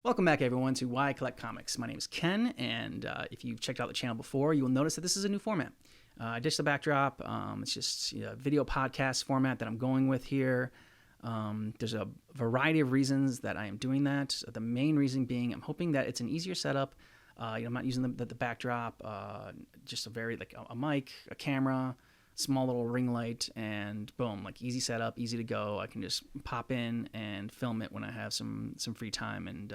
Welcome back, everyone, to Why I Collect Comics. My name is Ken, and if you've checked out the channel before, you will notice that this is a new format. I ditched the backdrop. It's just a video podcast format that I'm going with here. There's a variety of reasons that I am doing that. The main reason being I'm hoping that it's an easier setup. I'm not using the backdrop, just a mic, a camera, small little ring light, and boom, like easy setup, easy to go. I can just pop in and film it when I have some free time, and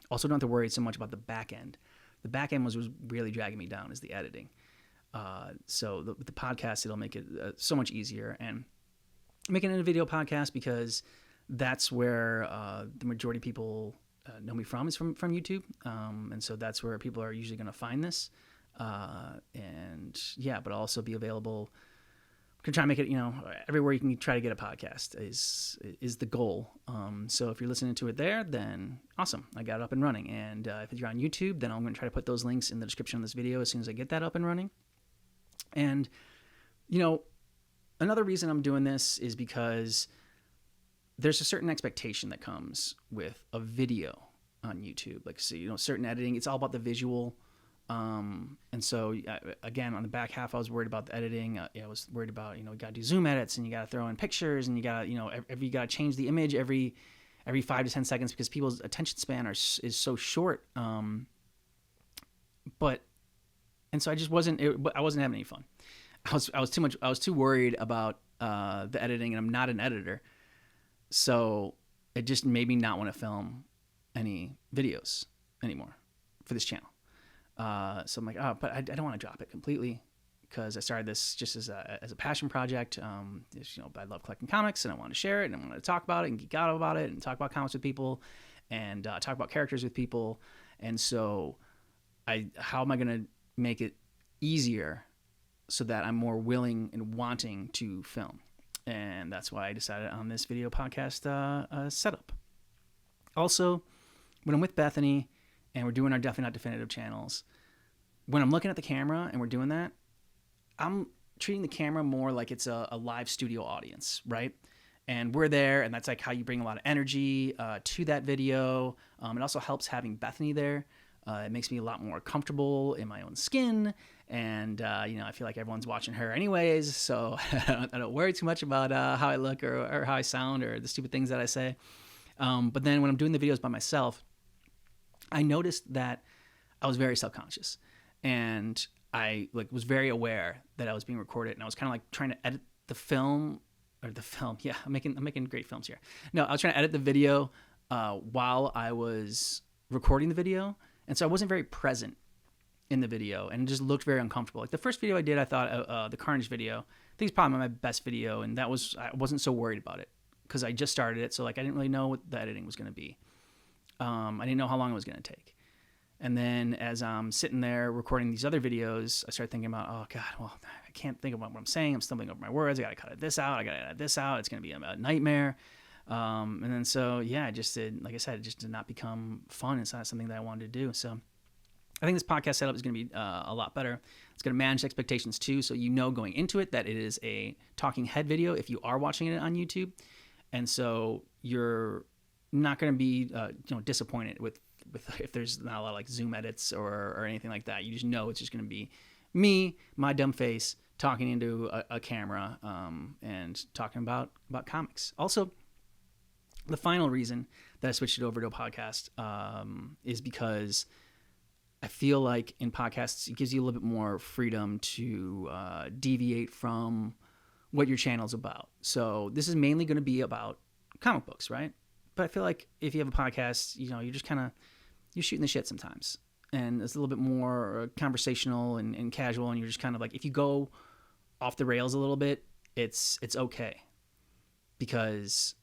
also don't have to worry so much about the back end. The back end was really dragging me down is the editing. So the podcast, it'll make it so much easier, and making it a video podcast because that's where the majority of people know me from is from YouTube, and so that's where people are usually going to find this. And yeah, but also be available. Can try to make it, everywhere you can try to get a podcast is the goal. So if you're listening to it there, then awesome, I got it up and running. And if you're on YouTube, then I'm going to try to put those links in the description of this video as soon as I get that up and running. And another reason I'm doing this is because there's a certain expectation that comes with a video on YouTube. Like, so, certain editing, it's all about the visual. And so again, on the back half, I was worried about the editing. I was worried about, you got to do zoom edits, and you got to throw in pictures, and you got to, you got to change the image every 5 to 10 seconds because people's attention span is so short. And so I wasn't having any fun. I was too worried about, the editing, and I'm not an editor. So it just made me not want to film any videos anymore for this channel. So I'm like, but I don't want to drop it completely because I started this just as a passion project. I love collecting comics, and I want to share it, and I want to talk about it and geek out about it and talk about comics with people and talk about characters with people. And so how am I going to make it easier so that I'm more willing and wanting to film? And that's why I decided on this video podcast setup. Also, when I'm with Bethany and we're doing our Definitely Not Definitive channels, when I'm looking at the camera and we're doing that, I'm treating the camera more like it's a live studio audience, right? And we're there, and that's like how you bring a lot of energy to that video. It also helps having Bethany there. It makes me a lot more comfortable in my own skin, and I feel like everyone's watching her anyways, so I don't worry too much about how I look or how I sound or the stupid things that I say. But then when I'm doing the videos by myself, I noticed that I was very self-conscious, and I was very aware that I was being recorded, and I was kind of like trying to edit the film. Yeah, I'm making great films here. No, I was trying to edit the video while I was recording the video, and so I wasn't very present in the video, and it just looked very uncomfortable. Like the first video I did, I thought the Carnage video, I think it's probably my best video, and I wasn't so worried about it because I just started it, so I didn't really know what the editing was going to be. I didn't know how long it was going to take. And then as I'm sitting there recording these other videos, I started thinking about, oh God, well, I can't think about what I'm saying. I'm stumbling over my words. I got to cut this out. I got to edit this out. It's going to be a nightmare. And then so, yeah, it just did not become fun. It's not something that I wanted to do. So I think this podcast setup is going to be a lot better. It's going to manage expectations too. So going into it that it is a talking head video if you are watching it on YouTube. And so you're not going to be disappointed with if there's not a lot of zoom edits or anything like that. You just know it's just going to be me, my dumb face, talking into a camera and talking about comics. Also, the final reason that I switched it over to a podcast is because I feel like in podcasts it gives you a little bit more freedom to deviate from what your channel's about. So this is mainly going to be about comic books, right? But I feel like if you have a podcast, you're just you're shooting the shit sometimes. And it's a little bit more conversational and casual. And you're just if you go off the rails a little bit, it's okay. Because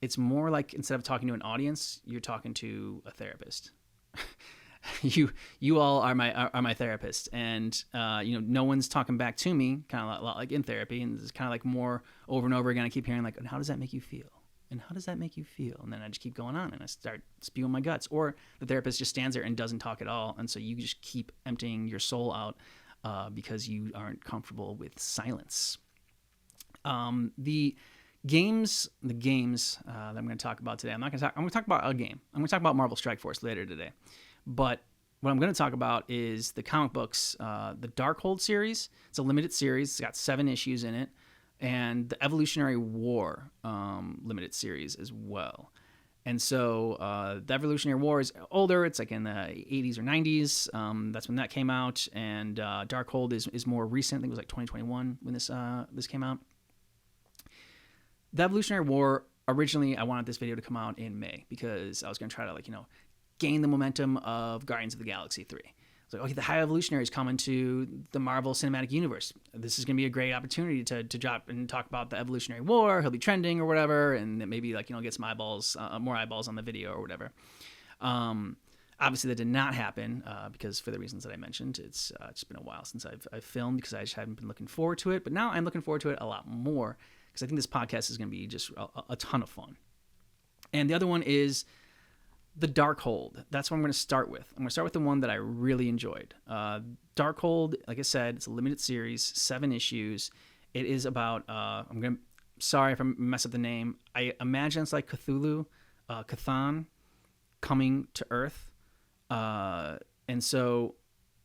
it's more like instead of talking to an audience, you're talking to a therapist. you all are my therapist. And, no one's talking back to me, kind of like in therapy. And it's kind of more over and over again. I keep hearing and how does that make you feel? And how does that make you feel? And then I just keep going on and I start spewing my guts. Or the therapist just stands there and doesn't talk at all. And so you just keep emptying your soul out because you aren't comfortable with silence. The The games that I'm going to talk about today. I'm going to talk about a game. I'm going to talk about Marvel Strike Force later today. But what I'm going to talk about is the comic books, the Darkhold series. It's a limited series. It's got 7 issues in it, and the Evolutionary War limited series as well. And so the Evolutionary War is older. It's like in the 80s or 90s. That's when that came out. And Darkhold is more recent. I think it was like 2021 when this came out. The Evolutionary War, originally I wanted this video to come out in May because I was going to try to gain the momentum of Guardians of the Galaxy 3. It's like, okay, the High Evolutionary is coming to the Marvel Cinematic Universe. This is going to be a great opportunity to drop and talk about the Evolutionary War. He'll be trending or whatever, and maybe get some eyeballs, more eyeballs on the video or whatever. Obviously, that did not happen because for the reasons that I mentioned. It's just been a while since I've filmed because I just haven't been looking forward to it. But now I'm looking forward to it a lot more because I think this podcast is going to be just a ton of fun. And the other one is the Darkhold. That's what I'm going to start with. I'm going to start with the one that I really enjoyed. Darkhold, like I said, it's a limited series, 7 issues. It is about, sorry if I mess up the name. I imagine it's like Cthulhu, Cthon, coming to Earth. And so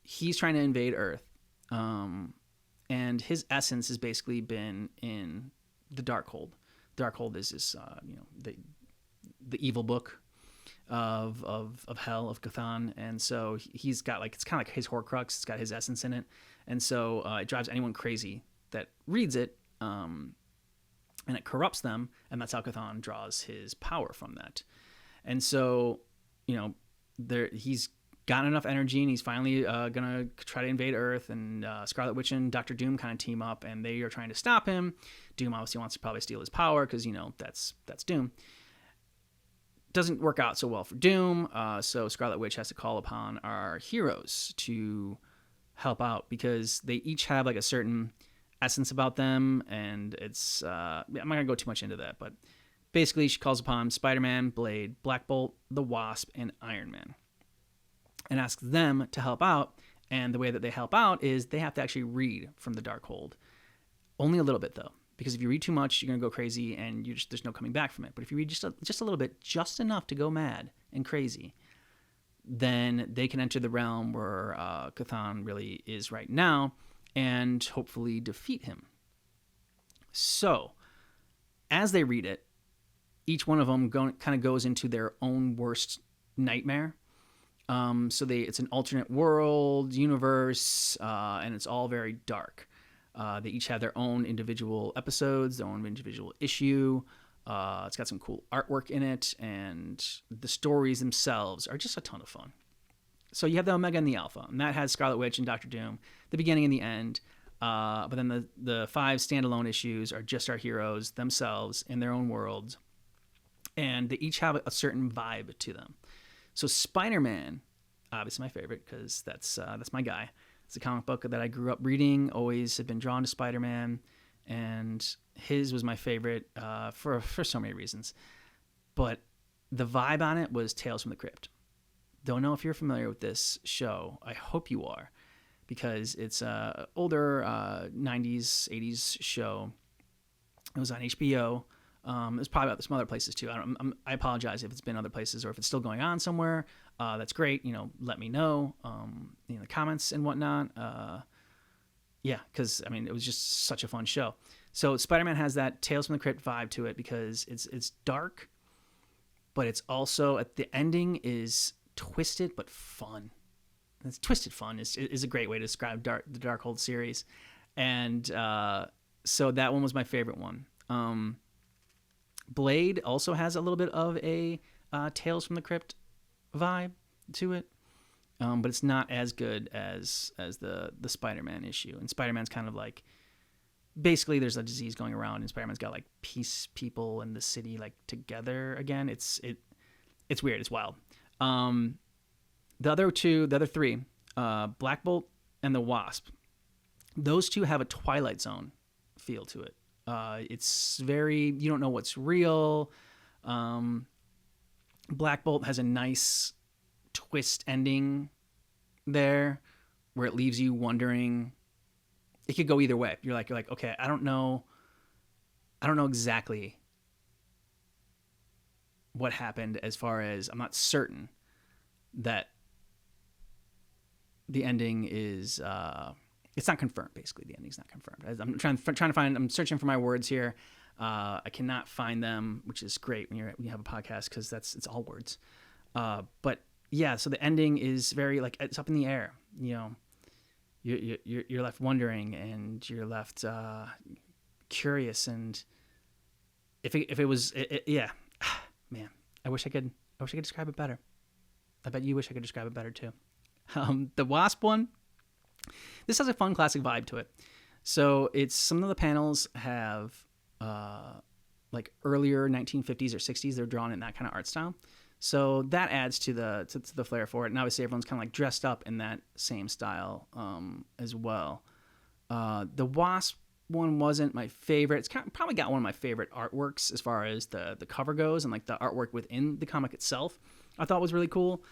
he's trying to invade Earth. And his essence has basically been in the Darkhold. Darkhold is this, the evil book of hell, of Cthon, and so he's got it's kind of like his Horcrux. It's got his essence in it, and so it drives anyone crazy that reads it, and it corrupts them, and that's how Cthon draws his power from that. And so he's got enough energy, and he's finally gonna try to invade Earth, and Scarlet Witch and Doctor Doom kind of team up, and they are trying to stop him. Doom obviously wants to probably steal his power because that's Doom. Doesn't work out so well for Doom, so Scarlet Witch has to call upon our heroes to help out because they each have a certain essence about them, and it's I'm not gonna go too much into that, but basically she calls upon Spider-Man, Blade, Black Bolt, the Wasp, and Iron Man, and asks them to help out. And the way that they help out is they have to actually read from the Darkhold, only a little bit though. Because if you read too much, you're going to go crazy and there's no coming back from it. But if you read just a little bit, just enough to go mad and crazy, then they can enter the realm where Cthon really is right now and hopefully defeat him. So, as they read it, each one of them kind of goes into their own worst nightmare. It's an alternate world, universe, and it's all very dark. They each have their own individual episodes, their own individual issue. It's got some cool artwork in it, and the stories themselves are just a ton of fun. So you have the Omega and the Alpha, and that has Scarlet Witch and Doctor Doom, the beginning and the end. But then the 5 standalone issues are just our heroes themselves in their own worlds, and they each have a certain vibe to them. So Spider-Man, obviously my favorite because that's my guy. It's a comic book that I grew up reading, always have been drawn to Spider-Man, and his was my favorite for so many reasons. But the vibe on it was Tales from the Crypt. Don't know if you're familiar with this show. I hope you are, because it's an older 90s, 80s show. It was on HBO. It was probably out some other places too. I apologize if it's been other places or if it's still going on somewhere. That's great. Let me know in the comments and whatnot. Because it was just such a fun show. So Spider-Man has that Tales from the Crypt vibe to it because it's dark, but it's also at the ending is twisted but fun. It's twisted fun is a great way to describe the Darkhold series, and so that one was my favorite one. Blade also has a little bit of a Tales from the Crypt vibe to it, but it's not as good as the Spider-Man issue. And Spider-Man's kind of basically there's a disease going around, and Spider-Man's got peace people in the city together again. It's weird. It's wild. The other 3, Black Bolt and the Wasp, those 2 have a Twilight Zone feel to it. It's very, you don't know what's real. Black Bolt has a nice twist ending there where it leaves you wondering. It could go either way. You're like, okay, I don't know I don't know exactly what happened, as far as I'm not certain that the ending is it's not confirmed. Basically, the ending's not confirmed. I'm trying to find. I'm searching for my words here. I cannot find them, which is great when you have a podcast, because it's all words. But yeah, so the ending is very, like, it's up in the air. You know, you're left wondering, and you're left curious. And if it was, yeah, man, I wish I could describe it better. I bet you wish I could describe it better too. The Wasp one, this has a fun classic vibe to it. So it's, some of the panels have like earlier 1950s or 60s. They're drawn in that kind of art style. So that adds to the flair for it. And obviously everyone's kind of like dressed up in that same style as well. The Wasp one wasn't my favorite. It's probably got one of my favorite artworks as far as the cover goes, and like the artwork within the comic itself, I thought was really cool.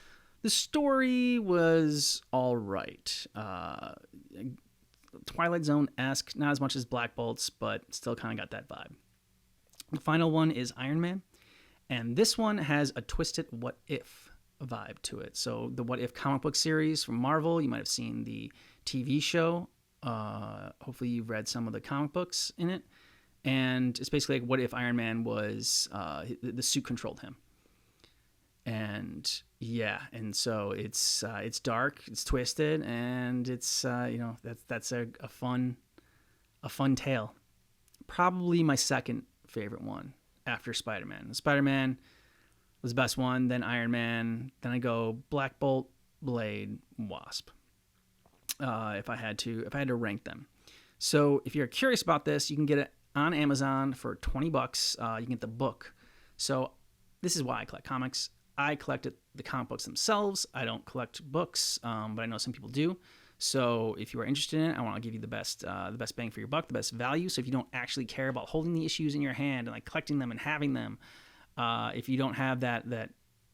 The story was all right. Twilight Zone-esque, not as much as Black Bolt's, but still kind of got that vibe. The final one is Iron Man, and this one has a twisted what if vibe to it. So the What If comic book series from Marvel, you might have seen the TV show. Hopefully you've read some of the comic books in it. And it's basically like, what if Iron Man was, the suit controlled him? And yeah, and so it's dark, it's twisted, and it's that's a fun tale. Probably my second favorite one after Spider-Man. Spider-Man was the best one, then Iron Man, then I go Black Bolt, Blade, Wasp. If I had to rank them. So if you're curious about this, you can get it on Amazon for $20. You can get the book. So this is why I collect comics. I collected the comic books themselves. I don't collect books, but I know some people do. So if you are interested in it, I want to give you the best bang for your buck, the best value. So if you don't actually care about holding the issues in your hand and like collecting them and having them, if you don't have that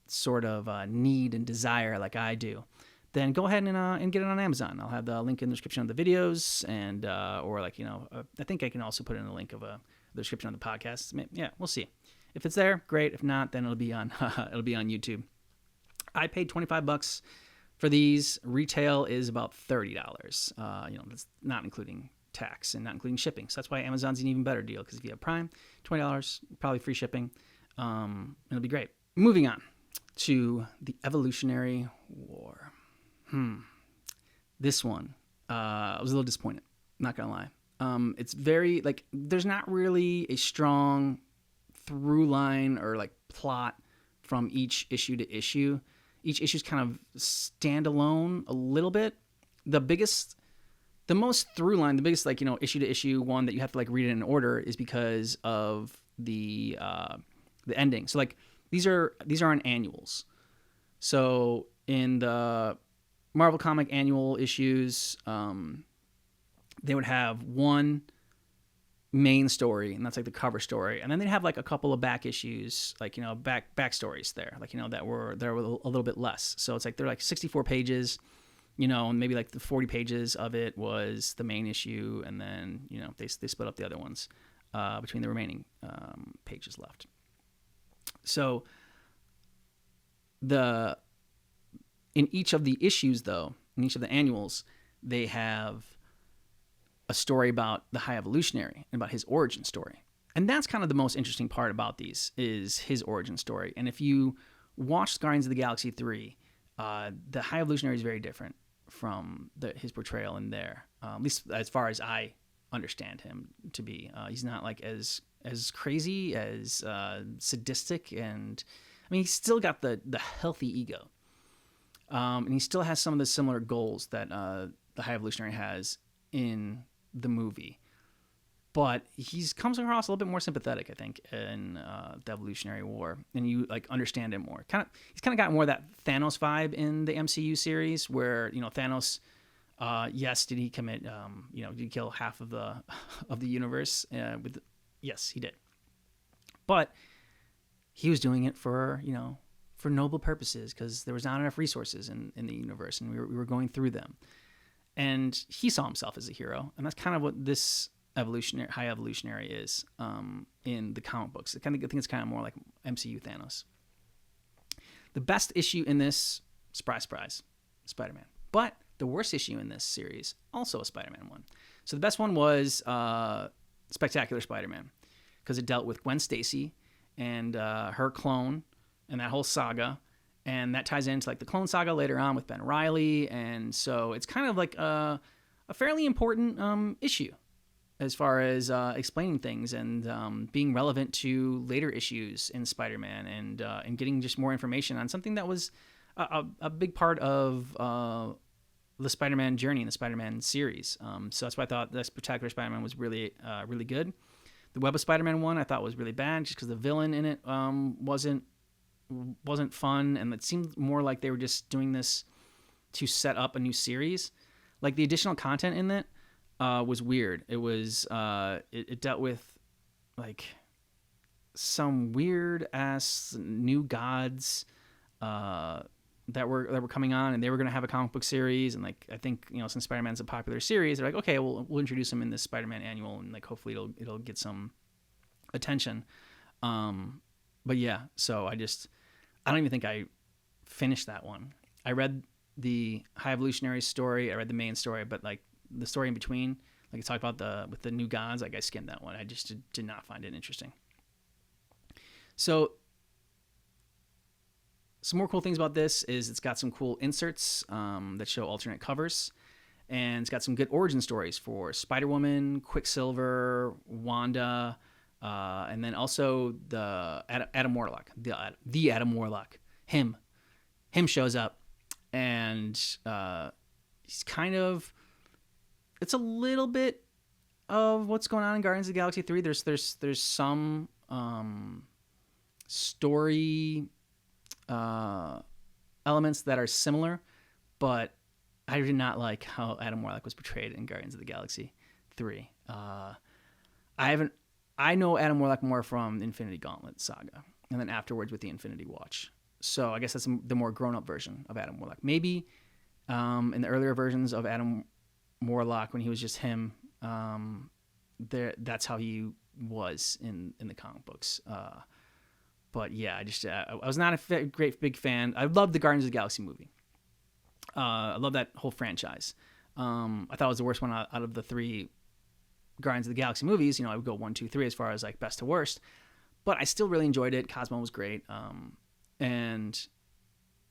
sort of need and desire like I do, then go ahead and get it on Amazon. I'll have the link in the description of the videos, and or like, I think I can also put in the link of the description of the podcast. Yeah, we'll see. If it's there, great. If not, then it'll be on YouTube. I paid $25 for these. Retail is about $30. That's not including tax and not including shipping. So that's why Amazon's an even better deal, because if you have Prime, $20, probably free shipping. It'll be great. Moving on to the Evolutionary War. This one, I was a little disappointed. Not gonna lie. It's very, like, there's not really a strong through line or like plot from each issue to issue. Each issue's kind of standalone a little bit. The most through line, the biggest, like, issue to issue one that you have to like read it in order is because of the ending. So like these aren't annuals. So in the Marvel comic annual issues, they would have one main story, and that's like the cover story, and then they'd have like a couple of back issues, like backstories there, like that were a little bit less. So it's like they're like 64 pages, and maybe like the 40 pages of it was the main issue, and then they split up the other ones between the remaining pages left. So in each of the issues, though, in each of the annuals, they have a story about the High Evolutionary and about his origin story. And that's kind of the most interesting part about these, is his origin story. And if you watch Guardians of the Galaxy 3, the High Evolutionary is very different from his portrayal in there, at least as far as I understand him to be. He's not like as crazy, as sadistic, and I mean, he's still got the healthy ego. And he still has some of the similar goals that the High Evolutionary has in the movie, but he comes across a little bit more sympathetic, I think, in the Evolutionary War, and you like understand him more. He's kind of got more of that Thanos vibe in the MCU series, where Thanos, yes, did he commit? Did he kill half of the universe? Yes, he did, but he was doing it for noble purposes, because there was not enough resources in the universe, and we were going through them. And he saw himself as a hero, and that's kind of what this High Evolutionary is in the comic books. I think it's kind of more like MCU Thanos. The best issue in this, surprise, surprise, Spider-Man. But the worst issue in this series, also a Spider-Man one. So the best one was Spectacular Spider-Man, because it dealt with Gwen Stacy and her clone and that whole saga. And that ties into like the clone saga later on with Ben Reilly. And so it's kind of like a fairly important issue as far as explaining things and being relevant to later issues in Spider-Man and getting just more information on something that was a big part of the Spider-Man journey and the Spider-Man series. So that's why I thought the Spectacular Spider-Man was really, really good. The Web of Spider-Man one I thought was really bad just because the villain in it wasn't fun, and it seemed more like they were just doing this to set up a new series. Like the additional content in it was weird. It was it dealt with like some weird ass new gods that were coming on, and they were going to have a comic book series. And like I think since Spider-Man's a popular series, they're like, okay, we'll introduce him in this Spider-Man annual, and like hopefully it'll get some attention. But yeah, so I don't even think I finished that one. I read the High Evolutionary story, I read the main story, but like the story in between, like it's talked about with the new gods, like I skimmed that one. I just did not find it interesting. So some more cool things about this is it's got some cool inserts that show alternate covers, and it's got some good origin stories for Spider-Woman, Quicksilver, Wanda, and then also the Adam Warlock, the Adam Warlock. Him shows up, and he's kind of, it's a little bit of what's going on in Guardians of the Galaxy 3. There's some story elements that are similar, but I did not like how Adam Warlock was portrayed in Guardians of the Galaxy 3. I know Adam Warlock more from Infinity Gauntlet saga, and then afterwards with the Infinity Watch. So I guess that's the more grown-up version of Adam Warlock. Maybe in the earlier versions of Adam Warlock, when he was just him, that's how he was in the comic books. But yeah, I was not a big fan. I loved the Guardians of the Galaxy movie. I love that whole franchise. I thought it was the worst one out of the three Guardians of the Galaxy movies. I would go 1, 2, 3 as far as like best to worst, but I still really enjoyed it. Cosmo was great, and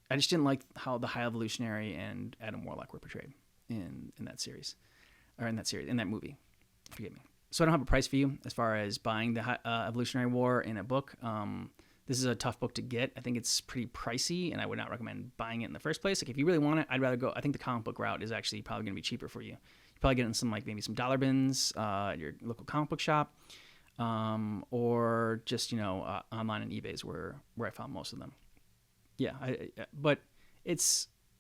I just didn't like how the High Evolutionary and Adam Warlock were portrayed in that series, in that movie. Forgive me. So I don't have a price for you as far as buying the Evolutionary War in a book. This is a tough book to get. I think it's pretty pricey, and I would not recommend buying it in the first place. Like if you really want it, I'd rather go. I think the comic book route is actually probably going to be cheaper for you. You probably get it in some maybe some dollar bins at your local comic book shop, or just online and eBay's where I found most of them. Yeah, but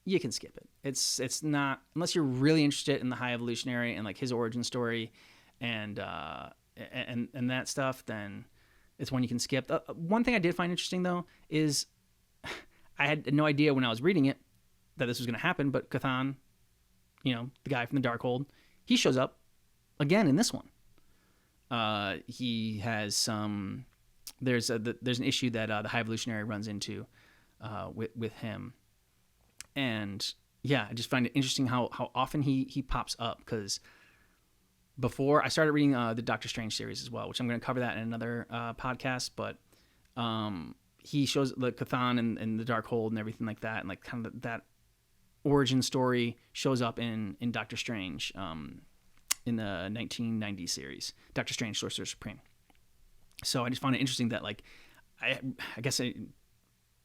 you can skip it. It's not, unless you're really interested in the High Evolutionary and like his origin story and that stuff, then it's one you can skip. One thing I did find interesting though is I had no idea when I was reading it that this was going to happen, but Cthon, the guy from the Darkhold, he shows up again in this one. He has some. There's an issue that the High Evolutionary runs into with him, and yeah, I just find it interesting how often he pops up, because before I started reading the Doctor Strange series as well, which I'm going to cover that in another podcast, but he shows the Cthon and the Darkhold and everything like that, and like kind of that origin story shows up in Doctor Strange in the 1990 series, Doctor Strange Sorcerer Supreme. So I just found it interesting that like I guess he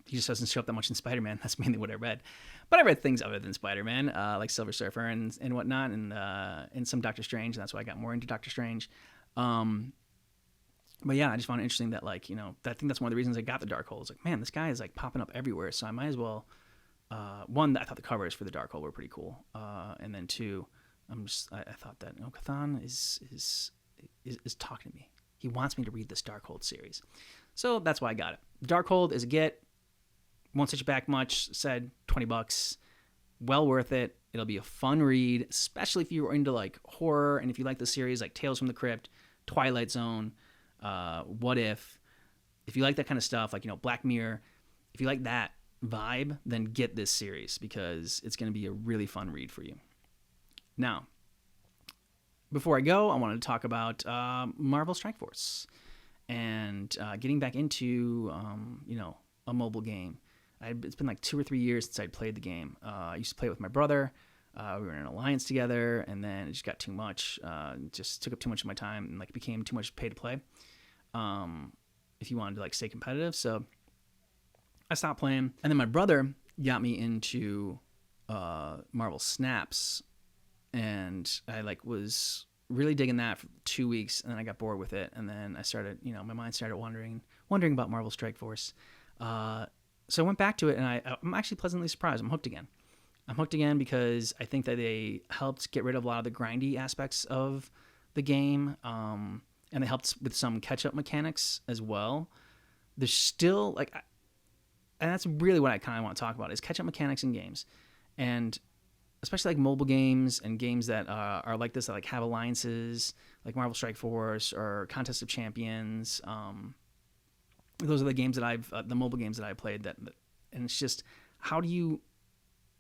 just doesn't show up that much in Spider-Man. That's mainly what I read. But I read things other than Spider-Man, like Silver Surfer and whatnot, and some Doctor Strange, and that's why I got more into Doctor Strange. But yeah, I just found it interesting that like, I think that's one of the reasons I got the Darkhold. It's like, man, this guy is like popping up everywhere, so I might as well. One, I thought the covers for the Darkhold were pretty cool, and then two, I thought that Cthon is talking to me. He wants me to read this Darkhold series, so that's why I got it. Darkhold is a get. Won't set you back much. Said $20, well worth it. It'll be a fun read, especially if you're into like horror and if you like the series like Tales from the Crypt, Twilight Zone, What If you like that kind of stuff, like, Black Mirror, if you like that vibe, then get this series because it's going to be a really fun read for you. Now, before I go, I wanted to talk about Marvel Strike Force and getting back into, a mobile game. It's been like 2 or 3 years since I'd played the game. I used to play it with my brother. We were in an alliance together, and then it just got too much. It just took up too much of my time, and like became too much pay to play. If you wanted to like stay competitive, so I stopped playing. And then my brother got me into Marvel Snaps, and I like was really digging that for 2 weeks, and then I got bored with it, and then I started, my mind started wondering about Marvel Strike Force. So I went back to it, and I'm actually pleasantly surprised. I'm hooked again because I think that they helped get rid of a lot of the grindy aspects of the game, and they helped with some catch-up mechanics as well. There's still, and that's really what I kind of want to talk about, is catch-up mechanics in games. And especially like mobile games and games that are like this, that like have alliances, like Marvel Strike Force or Contest of Champions. Those are the games that the mobile games that I played. And it's just, how do you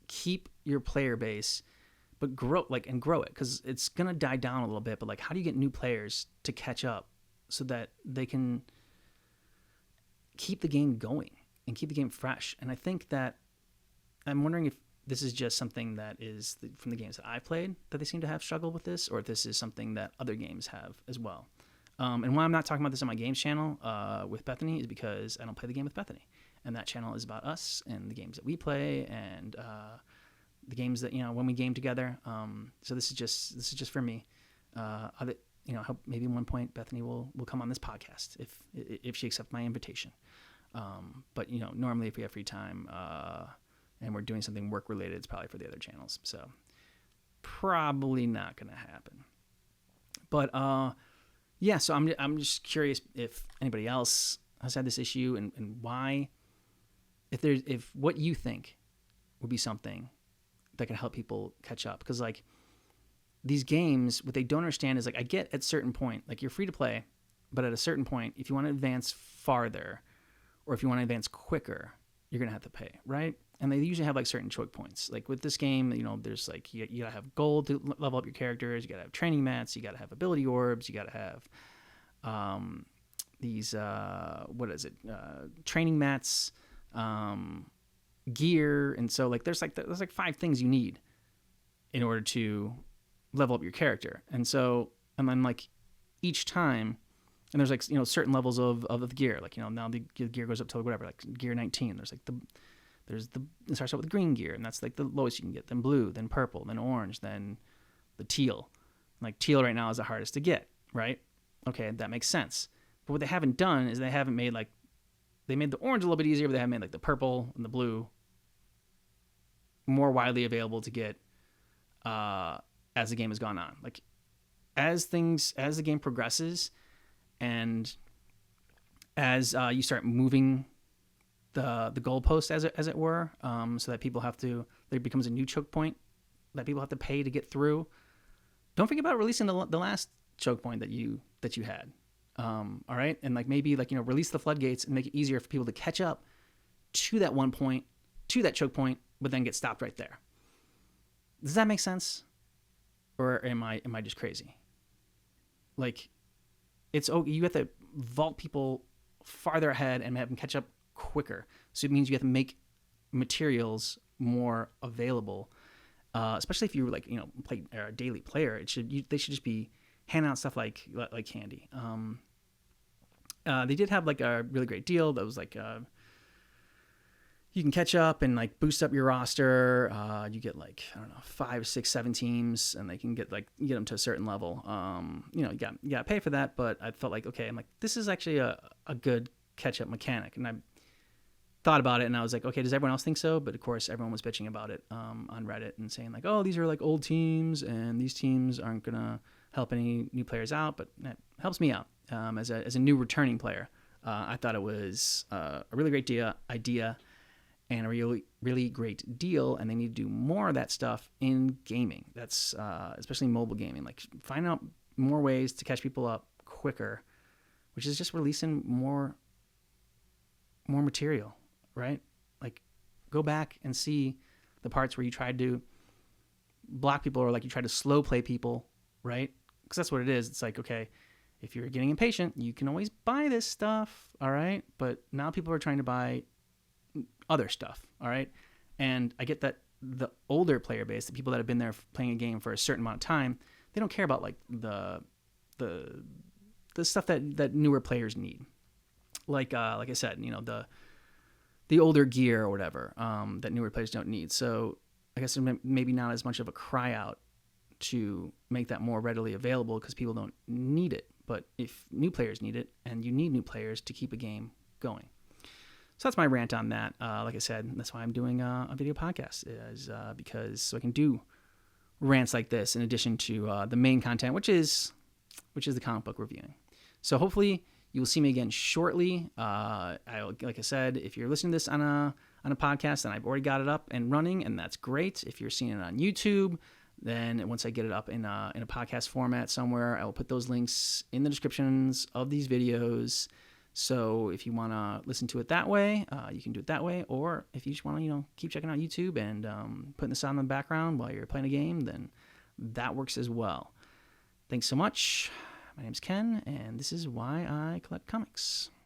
keep your player base, but grow it? Because it's gonna die down a little bit. But like, how do you get new players to catch up so that they can keep the game going and keep the game fresh? And I think that I'm wondering if this is just something that is from the games that I played that they seem to have struggled with this, or if this is something that other games have as well. And why I'm not talking about this on my games channel with Bethany is because I don't play the game with Bethany. And that channel is about us and the games that we play and the games that, when we game together. So this is just for me. I hope maybe at one point Bethany will come on this podcast if she accepts my invitation. But, normally if we have free time and we're doing something work related, it's probably for the other channels. So probably not going to happen. But, yeah, so I'm just curious if anybody else has had this issue and why, if what you think would be something that can help people catch up. Because like these games, what they don't understand is like, I get at a certain point, like you're free to play, but at a certain point, if you want to advance farther or if you want to advance quicker, you're going to have to pay, right? And they usually have like certain choke points. Like with this game, there's like, you gotta have gold to level up your characters. You gotta have training mats. You gotta have ability orbs. You gotta have these, training mats, gear. And so like, there's like 5 things you need in order to level up your character. And so, and then like each time, and there's like, certain levels of the gear. Like, now the gear goes up to whatever, like gear 19. There's like it starts out with green gear, and that's like the lowest you can get, then blue, then purple, then orange, then the teal. Like teal right now is the hardest to get, right? Okay, that makes sense. But what they haven't done is they made the orange a little bit easier, but they haven't made like the purple and the blue more widely available to get as the game has gone on. Like as the game progresses and as you start moving the goalpost as it were, so that there becomes a new choke point that people have to pay to get through. Don't forget about releasing the last choke point that you had. All right, and like maybe like release the floodgates and make it easier for people to catch up to that one point, to that choke point, but then get stopped right there. Does that make sense, or am I just crazy? Like, you have to vault people farther ahead and have them catch up quicker. So it means you have to make materials more available, especially if you like play a daily player. They should just be handing out stuff like candy. They did have like a really great deal that was like you can catch up and like boost up your roster. You get like, I don't know, 5, 6, 7 teams, and they can get them to a certain level. You got to pay for that, but I felt like, okay, I'm like, this is actually a good catch up mechanic. And I thought about it and I was like, okay, does everyone else think so? But of course everyone was bitching about it on Reddit and saying like, oh, these are like old teams and these teams aren't gonna help any new players out, but that helps me out as a new returning player. I thought it was a really great idea, and a really, really great deal. And they need to do more of that stuff in gaming. That's especially mobile gaming. Like, find out more ways to catch people up quicker, which is just releasing more material, right? Like, go back and see the parts where you tried to block people, or like you tried to slow play people, right? Because that's what it is. It's like, okay, if you're getting impatient, you can always buy this stuff, all right? But now people are trying to buy other stuff, all right? And I get that the older player base, the people that have been there playing a game for a certain amount of time, they don't care about like the stuff that newer players need. Like I said, the older gear or whatever that newer players don't need. So I guess there's maybe not as much of a cry out to make that more readily available because people don't need it. But if new players need it, and you need new players to keep a game going. So that's my rant on that. Like I said, that's why I'm doing a video podcast, is because so I can do rants like this in addition to the main content, which is the comic book reviewing. So hopefully you will see me again shortly. Like I said, if you're listening to this on a podcast, then I've already got it up and running, and that's great. If you're seeing it on YouTube, then once I get it up in a podcast format somewhere, I will put those links in the descriptions of these videos. So if you want to listen to it that way, you can do it that way. Or if you just want to, keep checking out YouTube and putting this on in the background while you're playing a game, then that works as well. Thanks so much. My name's Ken, and this is why I collect comics.